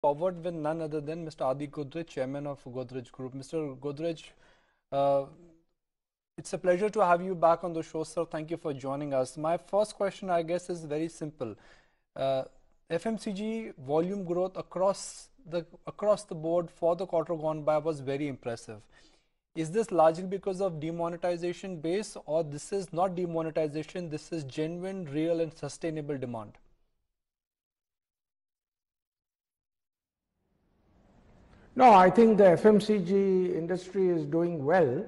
Forward with none other than Mr. Adi Godrej, Chairman of Godrej Group. Mr. Godrej, uh, it's a pleasure to have you back on the show, sir. Thank you for joining us. My first question, I guess, is very simple. Uh, FMCG volume growth across the board for the quarter gone by was very impressive. Is this largely because of demonetization base, or this is not demonetization, this is genuine, real and sustainable demand? No, I think the FMCG industry is doing well.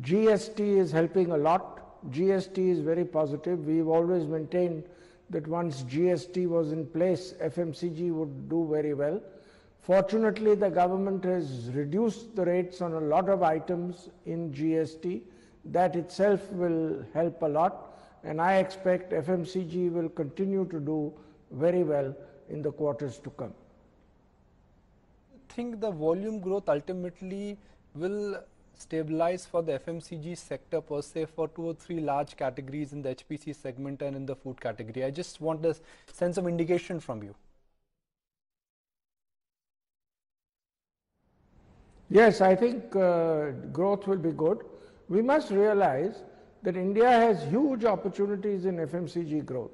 GST is helping a lot. GST is very positive. We've always maintained that once GST was in place, FMCG would do very well. Fortunately, the government has reduced the rates on a lot of items in GST. That itself will help a lot, and I expect FMCG will continue to do very well in the quarters to come. Think the volume growth ultimately will stabilize for the FMCG sector per se for 2 or 3 large categories in the HPC segment and in the food category? I just want a sense of indication from you. Yes, I think growth will be good. We must realize that India has huge opportunities in FMCG growth,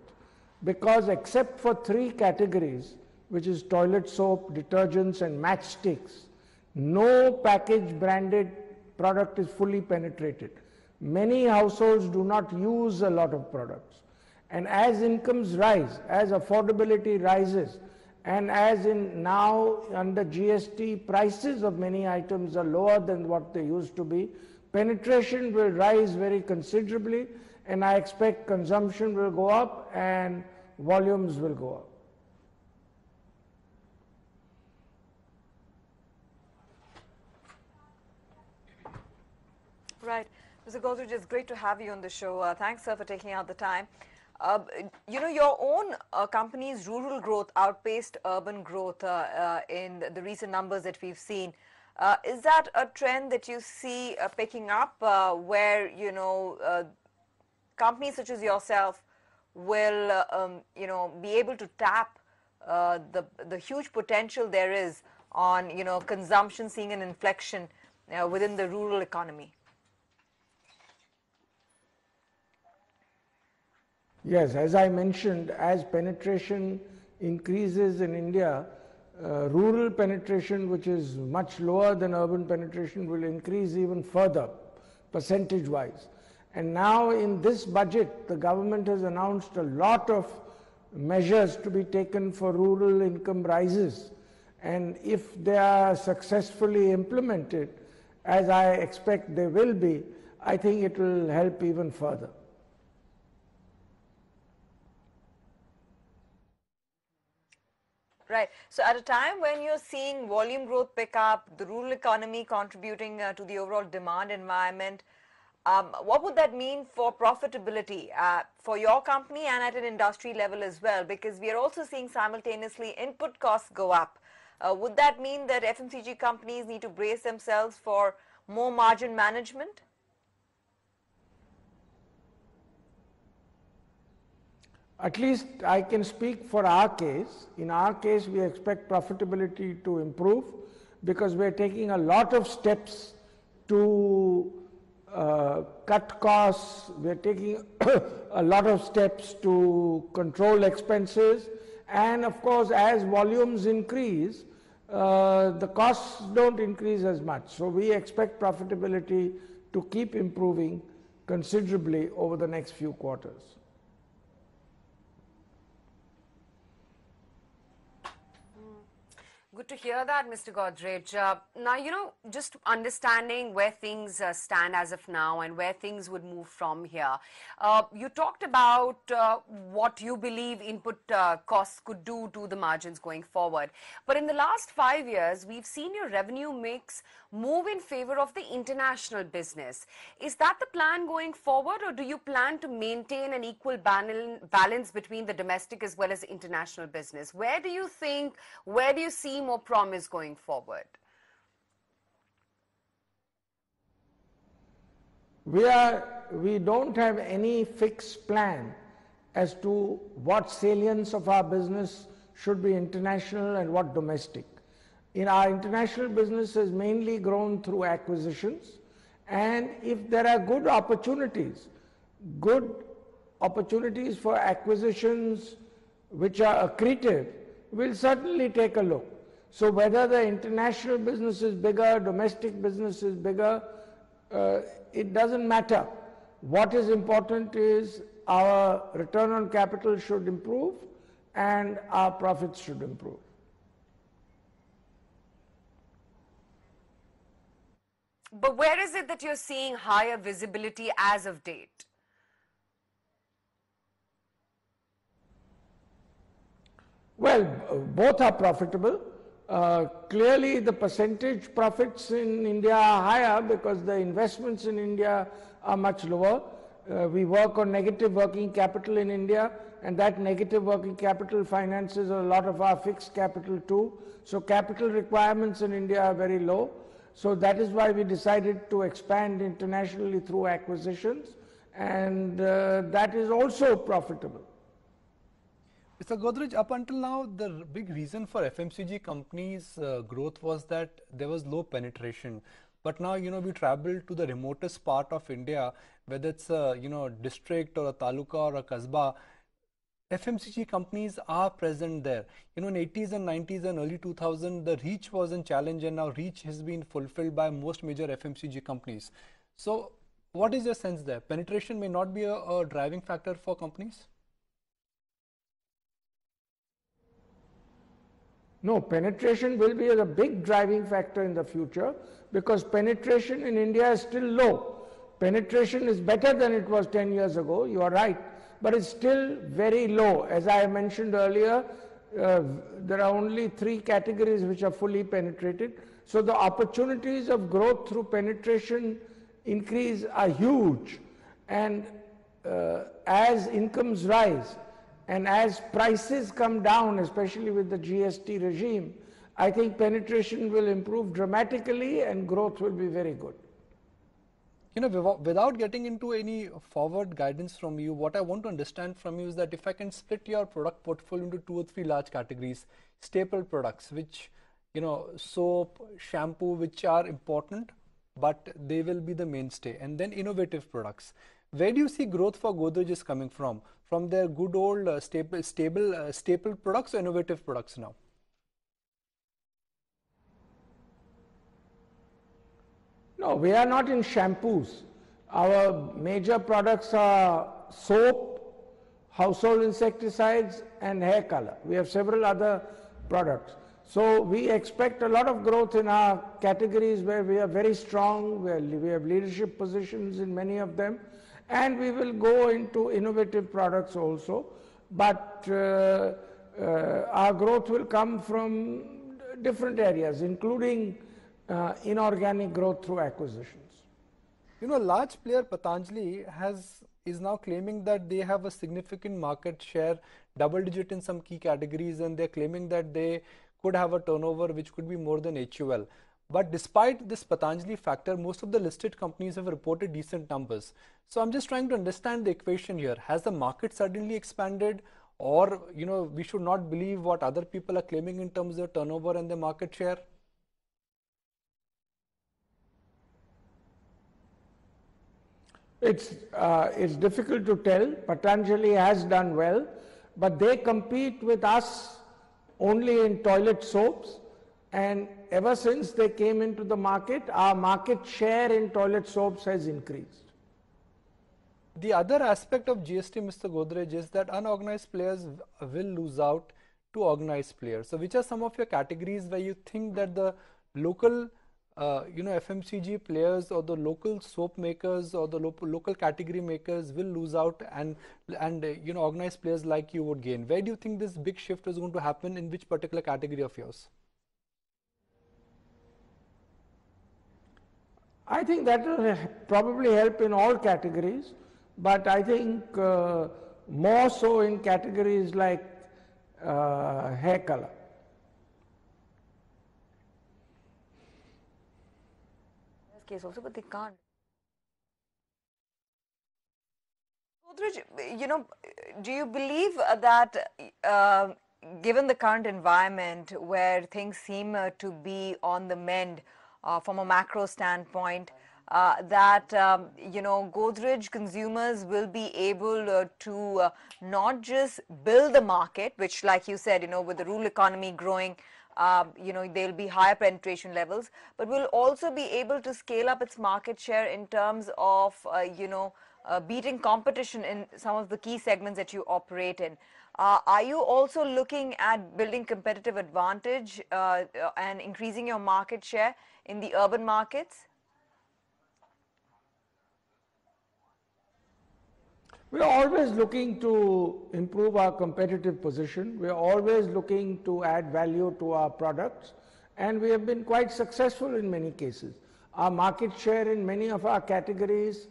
because except for 3 categories, which is toilet soap, detergents and matchsticks, no packaged branded product is fully penetrated. Many households do not use a lot of products. And as incomes rise, as affordability rises, and as in now under GST, prices of many items are lower than what they used to be, penetration will rise very considerably, and I expect consumption will go up and volumes will go up. Right. Mr. Godrej, it's great to have you on the show. Thanks, sir, for taking out the time. Your own company's rural growth outpaced urban growth in the recent numbers that we've seen. Is that a trend that you see picking up where, companies such as yourself will, be able to tap the huge potential there is on, consumption seeing an inflection within the rural economy? Yes, as I mentioned, as penetration increases in India, rural penetration, which is much lower than urban penetration, will increase even further, percentage-wise. And now in this budget, the government has announced a lot of measures to be taken for rural income rises. And if they are successfully implemented, as I expect they will be, I think it will help even further. Right. So at a time when you're seeing volume growth pick up, the rural economy contributing to the overall demand environment, what would that mean for profitability for your company and at an industry level as well? Because we are also seeing simultaneously input costs go up. Would that mean that FMCG companies need to brace themselves for more margin management? At least I can speak for our case. In our case, we expect profitability to improve because we are taking a lot of steps to cut costs. We are taking a lot of steps to control expenses. And of course, as volumes increase, the costs don't increase as much. So we expect profitability to keep improving considerably over the next few quarters. Good to hear that, Mr. Godrej. Now, just understanding where things stand as of now and where things would move from here. You talked about what you believe input costs could do to the margins going forward. But in the last 5 years, we've seen your revenue mix move in favor of the international business. Is that the plan going forward, or do you plan to maintain an equal balance between the domestic as well as international business? Where do you see more promise going forward? We don't have any fixed plan as to what salience of our business should be international and what domestic. In our international business has mainly grown through acquisitions, and if there are good opportunities for acquisitions which are accretive, we'll certainly take a look. So whether the international business is bigger, domestic business is bigger, it doesn't matter. What is important is our return on capital should improve and our profits should improve. But where is it that you're seeing higher visibility as of date? Well, both are profitable. Clearly, the percentage profits in India are higher because the investments in India are much lower. We work on negative working capital in India, and that negative working capital finances a lot of our fixed capital too. So capital requirements in India are very low. So that is why we decided to expand internationally through acquisitions, and that is also profitable. Mr. Godrej, up until now, the big reason for FMCG companies' growth was that there was low penetration. But now, we travel to the remotest part of India, whether it's a, district or a taluka or a kasbah, FMCG companies are present there. In 80s and 90s and early 2000s, the reach was in challenge, and now reach has been fulfilled by most major FMCG companies. So what is your sense there? Penetration may not be a driving factor for companies? No, penetration will be a big driving factor in the future because penetration in India is still low. Penetration is better than it was 10 years ago, you are right, but it's still very low. As I mentioned earlier, there are only 3 categories which are fully penetrated. So the opportunities of growth through penetration increase are huge, and as incomes rise, and as prices come down, especially with the GST regime, I think penetration will improve dramatically and growth will be very good. Without getting into any forward guidance from you, what I want to understand from you is that if I can split your product portfolio into 2 or 3 large categories, staple products, which, soap, shampoo, which are important, but they will be the mainstay, and then innovative products. Where do you see growth for Godrej is coming from? From their good old staple products or innovative products now? No, we are not in shampoos. Our major products are soap, household insecticides, and hair color. We have several other products. So we expect a lot of growth in our categories where we are very strong, where we have leadership positions in many of them. And we will go into innovative products also, but our growth will come from different areas, including inorganic growth through acquisitions. Large player Patanjali is now claiming that they have a significant market share, double digit in some key categories, and they're claiming that they could have a turnover which could be more than HUL. But despite this Patanjali factor, most of the listed companies have reported decent numbers. So I'm just trying to understand the equation here. Has the market suddenly expanded, or we should not believe what other people are claiming in terms of turnover and the market share? It's difficult to tell. Patanjali has done well, but they compete with us only in toilet soaps. And ever since they came into the market, our market share in toilet soaps has increased. The other aspect of GST, Mr. Godrej, is that unorganized players will lose out to organized players. So which are some of your categories where you think that the local FMCG players or the local soap makers or the local category makers will lose out, and organized players like you would gain? Where do you think this big shift is going to happen, in which particular category of yours? I think that will probably help in all categories, but I think more so in categories like hair color. Case also, but they can't. Godrej, do you believe that given the current environment where things seem to be on the mend from a macro standpoint, that Godrej consumers will be able to not just build the market, which, like you said, with the rural economy growing, there'll be higher penetration levels, but will also be able to scale up its market share in terms of, beating competition in some of the key segments that you operate in. Are you also looking at building competitive advantage and increasing your market share in the urban markets? We are always looking to improve our competitive position. We are always looking to add value to our products, and we have been quite successful in many cases. Our market share in many of our categories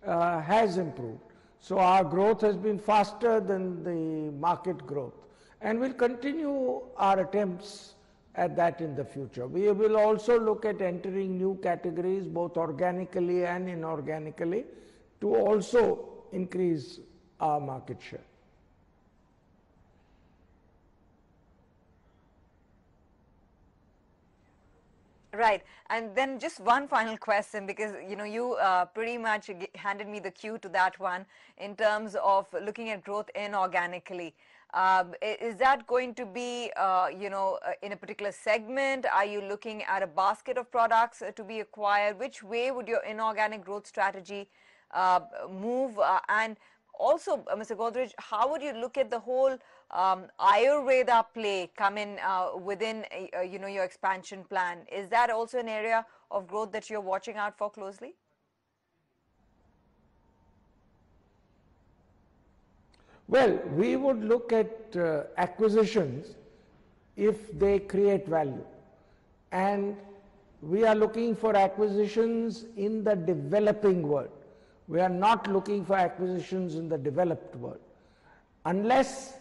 has improved. So our growth has been faster than the market growth, and we'll continue our attempts at that in the future. We will also look at entering new categories, both organically and inorganically, to also increase our market share. Right. And then just one final question, because you pretty much handed me the cue to that one in terms of looking at growth inorganically. Is that going to be in a particular segment? Are you looking at a basket of products to be acquired? Which way would your inorganic growth strategy move? And also, Mr. Godrej, how would you look at the whole Ayurveda play come in within your expansion plan? Is that also an area of growth that you're watching out for closely? Well, we would look at acquisitions if they create value, and we are looking for acquisitions in the developing world. We are not looking for acquisitions in the developed world unless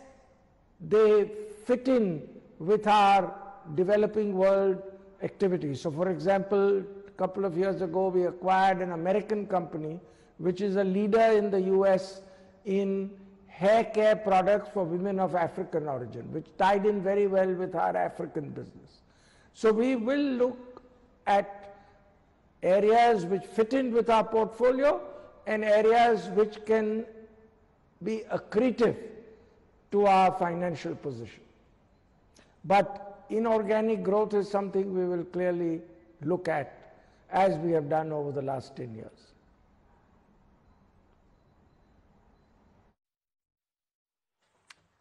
they fit in with our developing world activities. So for example, a couple of years ago we acquired an American company which is a leader in the US in hair care products for women of African origin, which tied in very well with our African business. So we will look at areas which fit in with our portfolio and areas which can be accretive to our financial position. But inorganic growth is something we will clearly look at, as we have done over the last 10 years.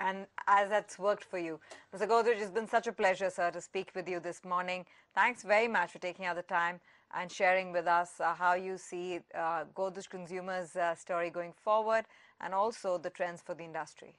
And as that's worked for you. Mr. Godrej, it's been such a pleasure, sir, to speak with you this morning. Thanks very much for taking out the time and sharing with us how you see Godrej Consumers' story going forward, and also the trends for the industry.